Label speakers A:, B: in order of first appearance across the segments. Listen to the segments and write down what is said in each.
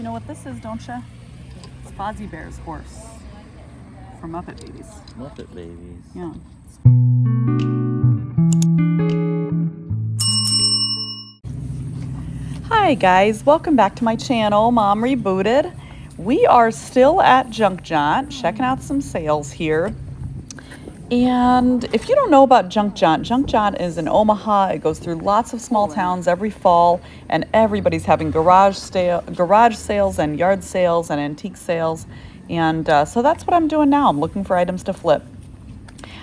A: know what this is, don't you? It's Fozzie Bear's horse from Muppet Babies.
B: Muppet Babies.
A: Yeah. Hi guys, welcome back to my channel, Mom Rebooted. We are still at Junk Jaunt, checking out some sales here. And if you don't know about Junk Jaunt is in Omaha. It goes through lots of small towns every fall, and everybody's having garage sales and yard sales and antique sales. And so that's what I'm doing now. I'm looking for items to flip.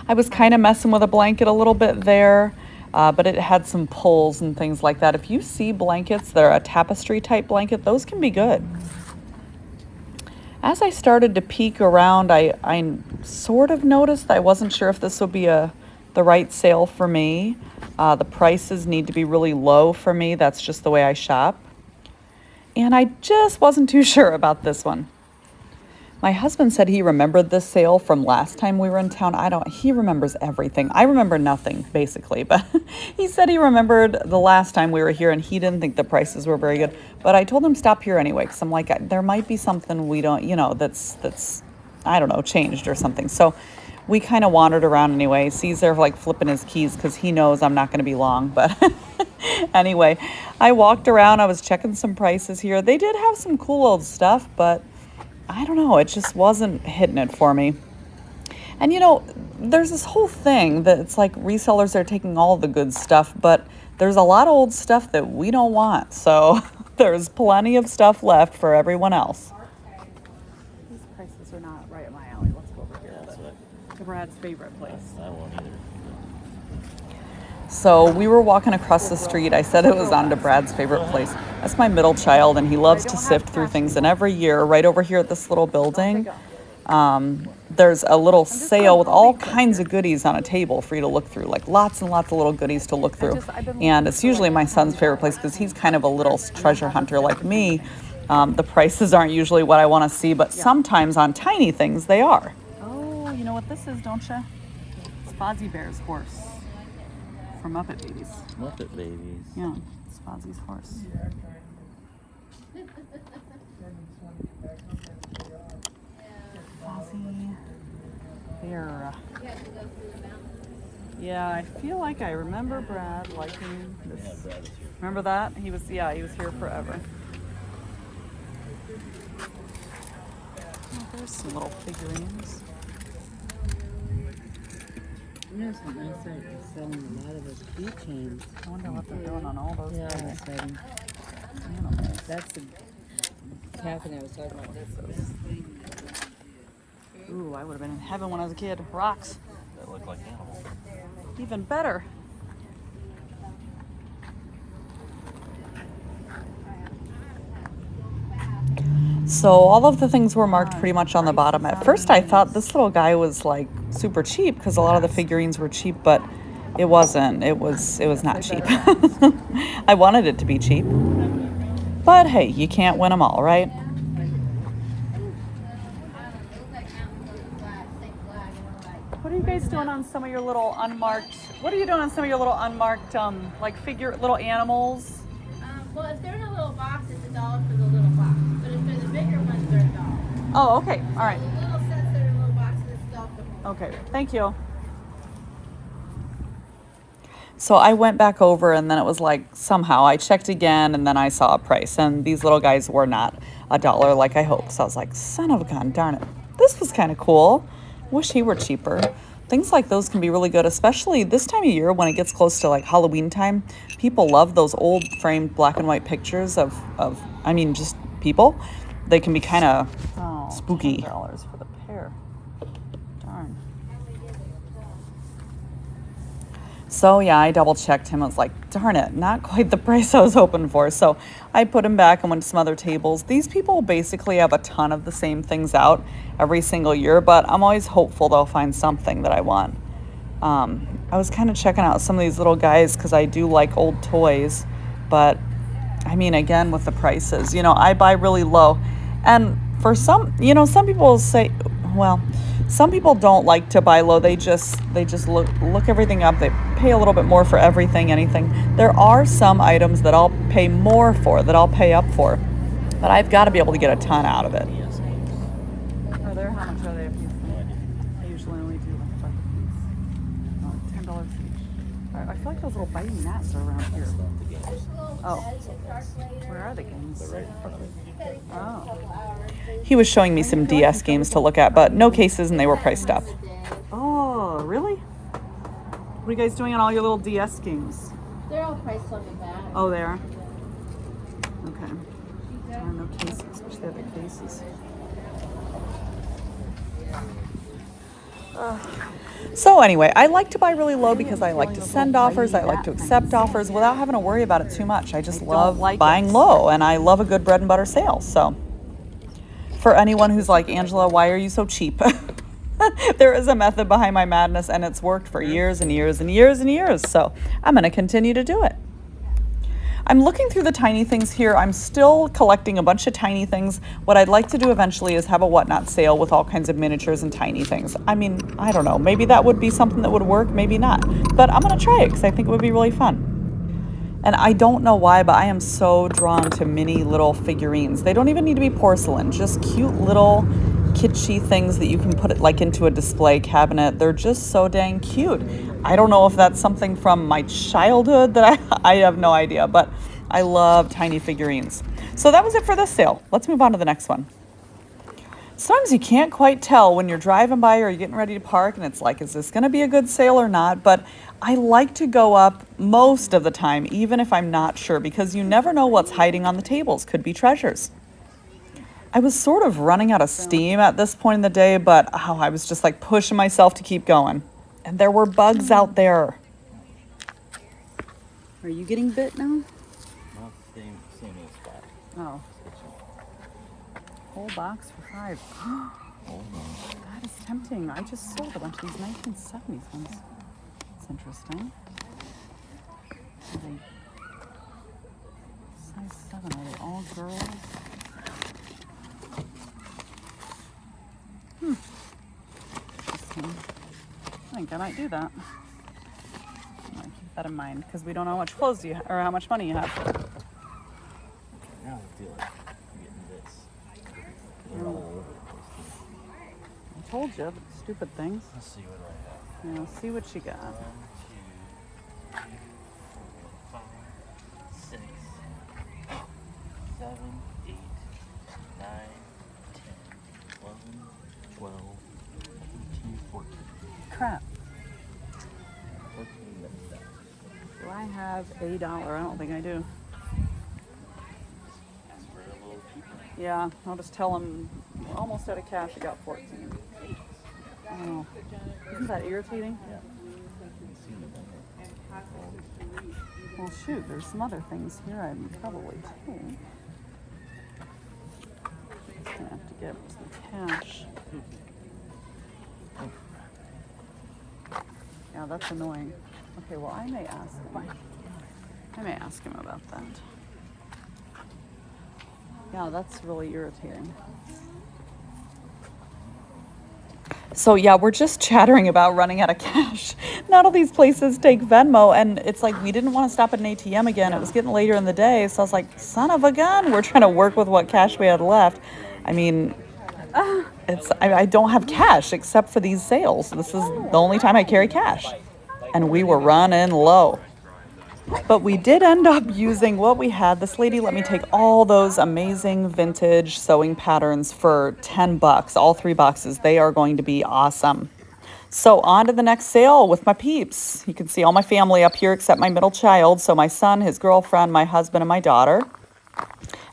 A: I was kind of messing with a blanket a little bit there, but it had some pulls and things like that. If you see blankets that are a tapestry type blanket, those can be good. As I started to peek around, I sort of noticed I wasn't sure if this would be the right sale for me. The prices need to be really low for me. That's just the way I shop. And I just wasn't too sure about this one. My husband said he remembered this sale from last time we were in town. He remembers everything. I remember nothing, basically, but he said he remembered the last time we were here and he didn't think the prices were very good. But I told him stop here anyway, because I'm like, there might be something we don't, that's, I don't know, changed or something. So we kind of wandered around anyway. He's there like flipping his keys because he knows I'm not going to be long. But anyway, I walked around. I was checking some prices here. They did have some cool old stuff, but I don't know, it just wasn't hitting it for me. And there's this whole thing that it's like resellers are taking all the good stuff, but there's a lot of old stuff that we don't want. So there's plenty of stuff left for everyone else. These prices are not right at my alley. Let's go over here. That's to Brad's favorite place.
B: I won't either.
A: So we were walking across the street. I said it was on to Brad's favorite place. That's my middle child, and he loves to sift through things. And every year, right over here at this little building, there's a little sale with all kinds of goodies on a table for you to look through, like lots and lots of little goodies to look through. And it's usually my son's favorite place because he's kind of a little treasure hunter like me. The prices aren't usually what I want to see, but sometimes on tiny things they are. Oh, you know what this is, don't you? It's Fozzie Bear's horse from Muppet Babies.
B: Muppet Babies.
A: Yeah, it's Fozzie's horse. Fozzie Bear. Yeah, I feel like I remember Brad liking this. Remember that? He was here forever. Oh, there's some little figurines.
C: Yes, and I started selling a lot of those keychains.
A: I wonder what they're doing on all those things.
C: That's the Catherine I was talking about.
A: Ooh, I would have been in heaven when I was a kid. Rocks.
B: That look like animals.
A: Even better. So all of the things were marked pretty much on the bottom. At first I thought this little guy was like super cheap because a lot of the figurines were cheap, but it wasn't. It was not cheap. I wanted it to be cheap. But hey, you can't win them all, right? What are you guys doing on some of your little unmarked, like little animals?
D: Well, if they're in a little box, it's $1 for the little box. But if they're the bigger ones, they're $1.
A: Oh, okay. All right.
D: The little sets that are in little boxes, it's $1 for the whole.
A: Okay. Thank you. So I went back over, and then it was like somehow I checked again, and then I saw a price, and these little guys were not $1 like I hoped. So I was like, son of a gun, darn it. This was kind of cool. Wish he were cheaper. Things like those can be really good, especially this time of year when it gets close to like Halloween time. People love those old framed black and white pictures of just people. They can be kind of spooky. $10 for the pair. Darn. So yeah, I double checked him. I was like, darn it, not quite the price I was hoping for. So I put him back and went to some other tables. These people basically have a ton of the same things out every single year, but I'm always hopeful they'll find something that I want. I was kind of checking out some of these little guys because I do like old toys, but I mean, again, with the prices, I buy really low. And for some people say, well, some people don't like to buy low. They just look everything up. They pay a little bit more for anything. There are some items that I'll pay more for, that I'll pay up for. But I've got to be able to get a ton out of it.
B: Yes.
A: Are there? How much are they a piece? I usually only do like $5 a piece. $10 each. I feel like those little biting gnats are around here.
B: The games.
A: Oh. Where are the games?
B: They're right in front of it.
A: Oh. He was showing me some DS games to look at, but no cases and they were priced up. Oh, really? What are you guys doing on all your little DS games?
D: They're all priced on the back.
A: Oh, they are? Okay. There are no cases. Wish they had the cases. So anyway, I like to buy really low because I like to send offers. I like to accept offers without having to worry about it too much. I just love buying low, and I love a good bread and butter sale. So for anyone who's like, Angela, why are you so cheap? There is a method behind my madness, and it's worked for years and years and years and years. So I'm going to continue to do it. I'm looking through the tiny things here. I'm still collecting a bunch of tiny things. What I'd like to do eventually is have a whatnot sale with all kinds of miniatures and tiny things. I mean, I don't know. Maybe that would be something that would work, maybe not. But I'm going to try it because I think it would be really fun. And I don't know why, but I am so drawn to mini little figurines. They don't even need to be porcelain, just cute little kitschy things that you can put it like into a display cabinet. They're just so dang cute. I don't know if that's something from my childhood that I have no idea, but I love tiny figurines. So that was it for this sale. Let's move on to the next one. Sometimes you can't quite tell when you're driving by or you're getting ready to park and it's like, is this going to be a good sale or not? But I like to go up most of the time, even if I'm not sure, because you never know what's hiding on the tables. Could be treasures. I was sort of running out of steam at this point in the day, but I was just like pushing myself to keep going. And there were bugs out there. Are you getting bit now?
B: Not the same spot.
A: Oh. Whole box for $5.
B: Hold on.
A: That is tempting. I just sold a bunch of these 1970s ones. That's interesting. Are they size 7? Are they all girls? Interesting. I think I might do that. I might keep that in mind because we don't know how much clothes you or how much money you have.
B: Now I feel like I'm getting this. They're all over the place.
A: I told you, the stupid things.
B: Let's see what I have.
A: Yeah, see what you got.
B: 1, 2, 3, 4, 5, 6, 7, 8, 9, 10, 11, 12, 13, 14.
A: Crap.
B: 14 minutes.
A: Do I have $1? I don't think I do.
B: Ask for a little cheaper.
A: Yeah, I'll just tell them we're almost out of cash. I got 14. Oh, isn't that irritating?
B: Yeah. Seen them on there.
A: Well, shoot, there's some other things here I'm probably too. Just gonna have to get some cash. Yeah, that's annoying. Okay, well, I may ask him. I may ask him about that. Yeah, that's really irritating. So yeah, we're just chattering about running out of cash. Not all these places take Venmo, and it's like we didn't want to stop at an ATM again. It was getting later in the day, so I was like, son of a gun. We're trying to work with what cash we had left. I mean, I don't have cash except for these sales. This is the only time I carry cash. And we were running low. But we did end up using what we had. This lady let me take all those amazing vintage sewing patterns for $10. All 3 boxes. They are going to be awesome. So on to the next sale with my peeps. You can see all my family up here except my middle child. So my son, his girlfriend, my husband, and my daughter.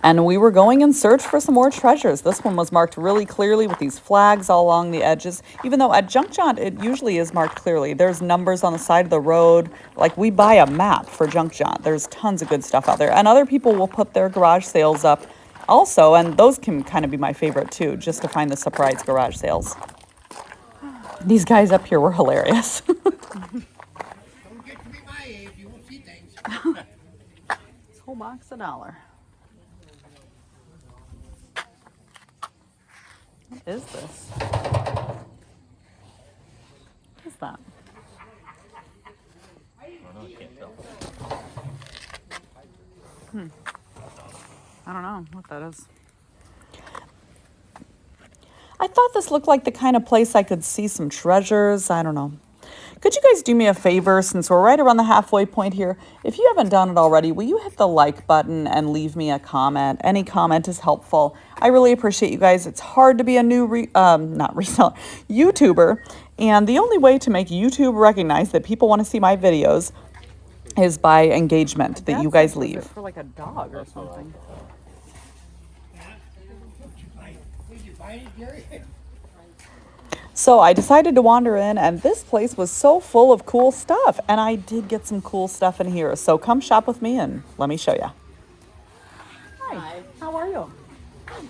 A: And we were going in search for some more treasures. This one was marked really clearly with these flags all along the edges. Even though at Junk Jaunt, it usually is marked clearly. There's numbers on the side of the road. Like, we buy a map for Junk Jaunt. There's tons of good stuff out there. And other people will put their garage sales up also. And those can kind of be my favorite, too, just to find the surprise garage sales. These guys up here were hilarious.
E: Don't get to be my age, you won't see things.
A: This whole box $1. What is this? What is that?
B: I don't know, I can't tell.
A: I don't know what that is. I thought this looked like the kind of place I could see some treasures. I don't know. Could you guys do me a favor since we're right around the halfway point here? If you haven't done it already, will you hit the like button and leave me a comment? Any comment is helpful. I really appreciate you guys. It's hard to be a new, not reseller, YouTuber. And the only way to make YouTube recognize that people want to see my videos is by engagement that you guys leave. For like a dog or something.
E: Did you find it, Gary?
A: So I decided to wander in, and this place was so full of cool stuff. And I did get some cool stuff in here. So come shop with me and let me show you. Hi. How are you?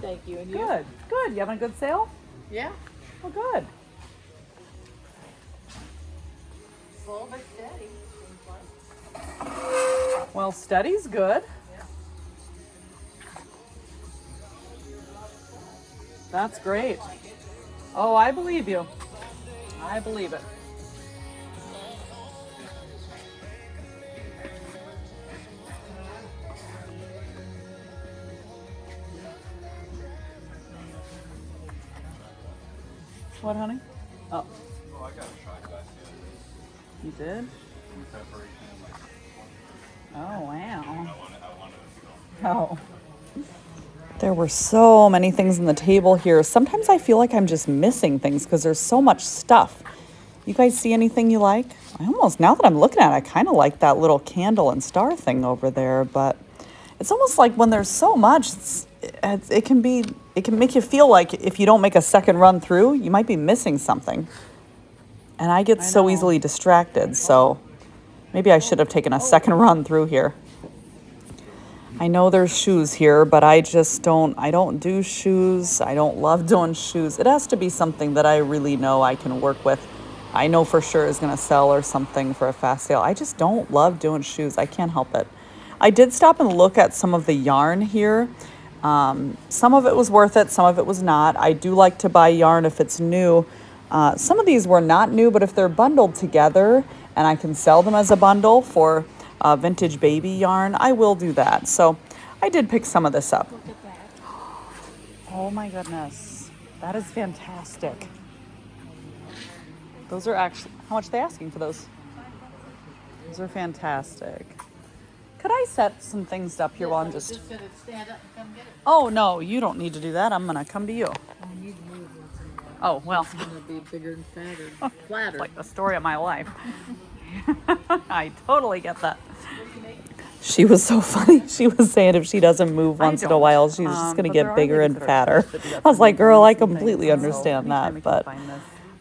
C: Thank you. And you?
A: Good. Good. You having a good sale?
C: Yeah.
A: Well, good.
C: Slow but steady.
A: Well, steady's good. That's great. Oh, I believe you. I believe it. What, honey? Oh.
B: Oh, I got a shot glass
A: You did?
B: in preparation.
A: Oh, wow.
B: I wanted it to go.
A: Oh. There were so many things on the table here. Sometimes I feel like I'm just missing things because there's so much stuff. You guys see anything you like? Now that I'm looking at it, I kind of like that little candle and star thing over there, but it's almost like when there's so much, it can make you feel like if you don't make a second run through, you might be missing something. And I get so easily distracted, so maybe I should have taken a second run through here. I know there's shoes here, but I don't do shoes. I don't love doing shoes. It has to be something that I really know I can work with. I know for sure is going to sell or something for a fast sale. I just don't love doing shoes. I can't help it. I did stop and look at some of the yarn here. Some of it was worth it. Some of it was not. I do like to buy yarn if it's new. Some of these were not new, but if they're bundled together and I can sell them as a bundle for vintage baby yarn, I will do that. So I did pick some of this up.
C: Look at that.
A: Oh my goodness. That is fantastic. Those are actually, how much are they asking for those? Those are fantastic. Could I set some things up here while I'm just...
C: Just gonna stand up and come get it.
A: Oh, no, you don't need to do that. I'm going to come to you.
C: I need to move once in a while.
A: Oh, well,
C: It's gonna be bigger and fatter, flatter.
A: like the story of my life. I totally get that. She was so funny. She was saying if she doesn't move once in a while, she's just going to get bigger and fatter. I was like, girl, I completely understand that, but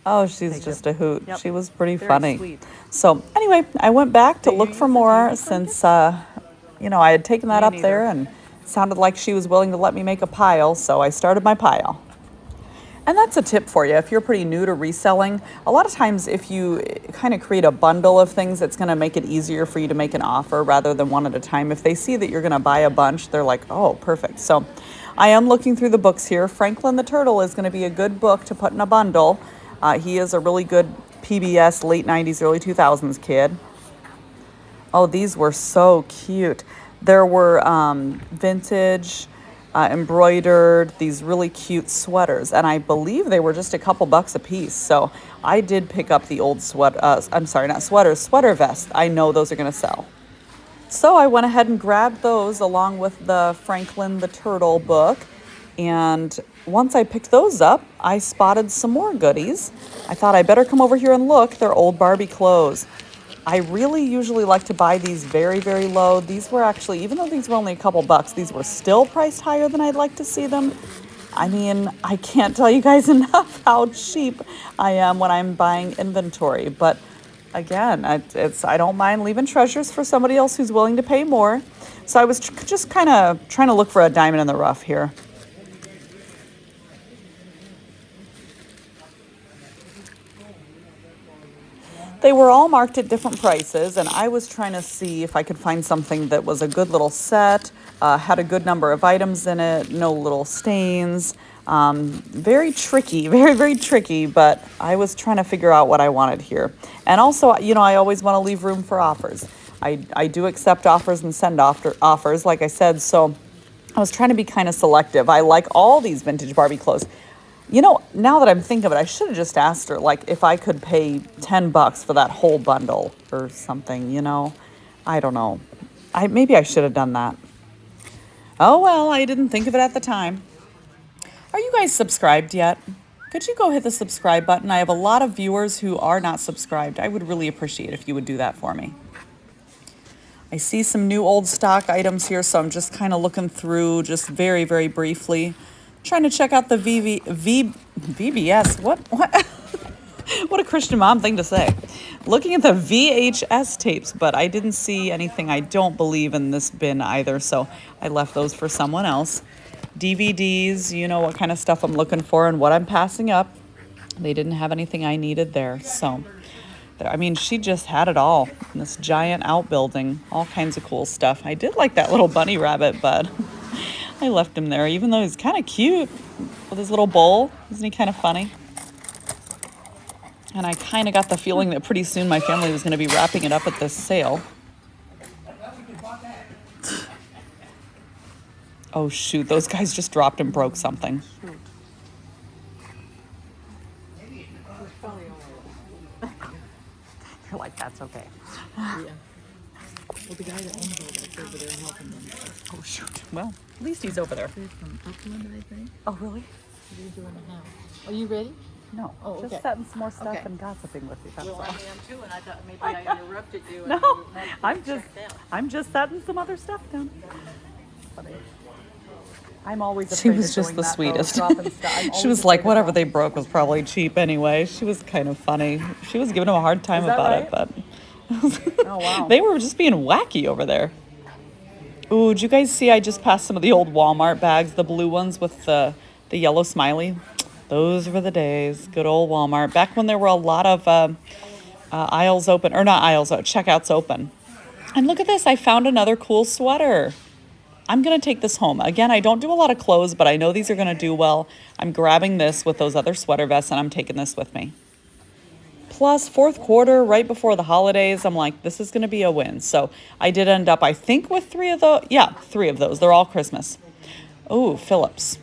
A: oh, she's just a hoot. She was pretty funny. So anyway, I went back to look for more since, I had taken that up there and it sounded like she was willing to let me make a pile, so I started my pile. And that's a tip for you. If you're pretty new to reselling, a lot of times if you kind of create a bundle of things, it's going to make it easier for you to make an offer rather than one at a time. If they see that you're going to buy a bunch, they're like, oh, perfect. So I am looking through the books here. Franklin the Turtle is going to be a good book to put in a bundle. He is a really good PBS late 90s, early 2000s kid. Oh, these were so cute. There were vintage... embroidered, these really cute sweaters, and I believe they were just a couple bucks a piece. So I did pick up the old sweater vest. I know those are going to sell. So I went ahead and grabbed those along with the Franklin the Turtle book, and once I picked those up, I spotted some more goodies. I thought I better come over here and look. They're old Barbie clothes. I really usually like to buy these very, very low. These were actually, even though these were only a couple bucks, these were still priced higher than I'd like to see them. I mean, I can't tell you guys enough how cheap I am when I'm buying inventory. But again, I don't mind leaving treasures for somebody else who's willing to pay more. So I was just kind of trying to look for a diamond in the rough here. They were all marked at different prices, and I was trying to see if I could find something that was a good little set, had a good number of items in it, no little stains. Very tricky, very, very tricky, but I was trying to figure out what I wanted here. And also, I always want to leave room for offers. I do accept offers and send offers, like I said, so I was trying to be kind of selective. I like all these vintage Barbie clothes. You know, now that I'm thinking of it, I should have just asked her, like, if I could pay $10 for that whole bundle or something, you know? I don't know. Maybe I should have done that. Oh, well, I didn't think of it at the time. Are you guys subscribed yet? Could you go hit the subscribe button? I have a lot of viewers who are not subscribed. I would really appreciate if you would do that for me. I see some new old stock items here, so I'm just kind of looking through just very, very briefly. Trying to check out the VBS. What? What a Christian mom thing to say. Looking at the VHS tapes, but I didn't see anything I don't believe in this bin either, so I left those for someone else. DVDs, you know what kind of stuff I'm looking for and what I'm passing up. They didn't have anything I needed there, so... I mean, she just had it all in this giant outbuilding, all kinds of cool stuff. I did like that little bunny rabbit, but I left him there, even though he's kind of cute with his little bowl. Isn't he kind of funny? And I kind of got the feeling that pretty soon my family was going to be wrapping it up at this sale. Oh, shoot. Those guys just dropped and broke something. You're like, that's okay.
C: Yeah. Well, the guy that owns all that's over there helping them.
A: Oh, shoot. Well, at least he's over there.
C: They're from Upland, I think.
A: Oh, really?
C: They're doing a house. Are you ready?
A: No.
C: Oh, okay.
A: Just setting some more stuff
C: Okay.
A: and gossiping with you. That's
C: Well,
A: all.
C: I am too, and I thought maybe I interrupted you. and
A: No,
C: you wanted to
A: I'm
C: check
A: just
C: it out.
A: I'm just setting some other stuff down. Funny. I'm always
F: She
A: afraid
F: was
A: of
F: just
A: doing
F: the
A: that, though,
F: sweetest.
A: dropping stuff. I'm
F: She
A: always
F: was
A: afraid
F: like,
A: of
F: whatever they
A: dropping-
F: broke was probably cheap anyway. She was kind of funny. She was giving him a hard time
A: Is that
F: about
A: right?
F: it, but
A: Oh, wow.
F: they were just being wacky over there. Ooh, did you guys see I just passed some of the old Walmart bags, the blue ones with the yellow smiley? Those were the days. Good old Walmart. Back when there were a lot of aisles open, or not aisles, checkouts open. And look at this. I found another cool sweater. I'm going to take this home. Again, I don't do a lot of clothes, but I know these are going to do well. I'm grabbing this with those other sweater vests, and I'm taking this with me. Plus, fourth quarter, right before the holidays, I'm like, this is going to be a win. So I did end up, I think, with 3 of those. Yeah, 3 of those. They're all Christmas. Oh, Phillips.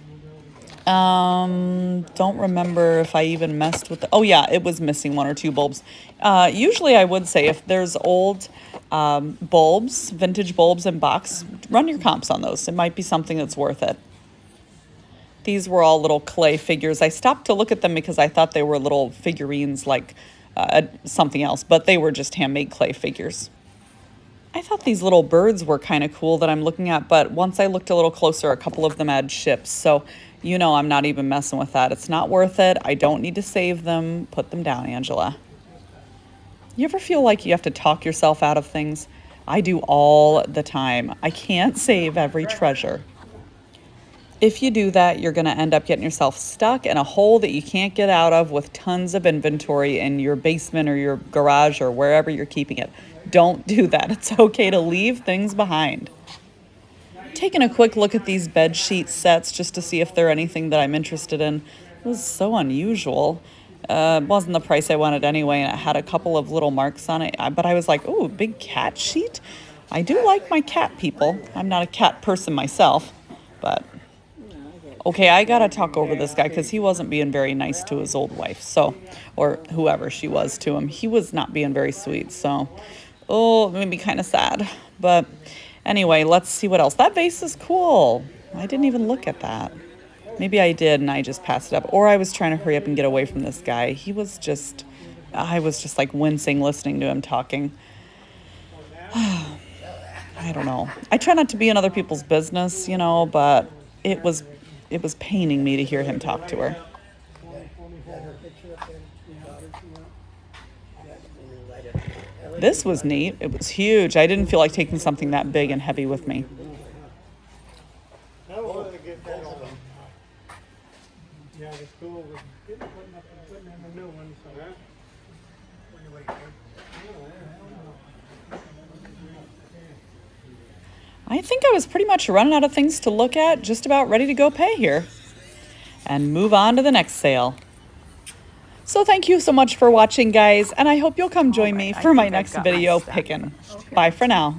F: Don't remember if I even messed with the... Oh, yeah, it was missing 1 or 2 bulbs. Usually, I would say if there's old bulbs, vintage bulbs in box, run your comps on those. It might be something that's worth it. These were all little clay figures. I stopped to look at them because I thought they were little figurines like something else, but they were just handmade clay figures. I thought these little birds were kind of cool that I'm looking at, but once I looked a little closer, a couple of them had ships. So, you know, I'm not even messing with that. It's not worth it. I don't need to save them. Put them down, Angela. You ever feel like you have to talk yourself out of things? I do all the time. I can't save every treasure. If you do that, you're going to end up getting yourself stuck in a hole that you can't get out of with tons of inventory in your basement or your garage or wherever you're keeping it. Don't do that. It's okay to leave things behind. Taking a quick look at these bed sheet sets just to see if they're anything that I'm interested in. It was so unusual. It wasn't the price I wanted anyway, and it had a couple of little marks on it. But I was like, oh, big cat sheet? I do like my cat people. I'm not a cat person myself, but... Okay, I gotta talk over this guy because he wasn't being very nice to his old wife, so, or whoever she was to him. He was not being very sweet, so, oh, it made me kind of sad. But anyway, let's see what else. That vase is cool. I didn't even look at that. Maybe I did and I just passed it up. Or I was trying to hurry up and get away from this guy. He was just, I was just like wincing listening to him talking. I don't know. I try not to be in other people's business, you know, but it was paining me to hear him talk to her. This was neat. It was huge. I didn't feel like taking something that big and heavy with me.
G: Yeah, the school was putting in a new one, so.
A: I think I was pretty much running out of things to look at, just about ready to go pay here and move on to the next sale. So thank you so much for watching, guys, and I hope you'll come join me for my next video picking. Bye for now.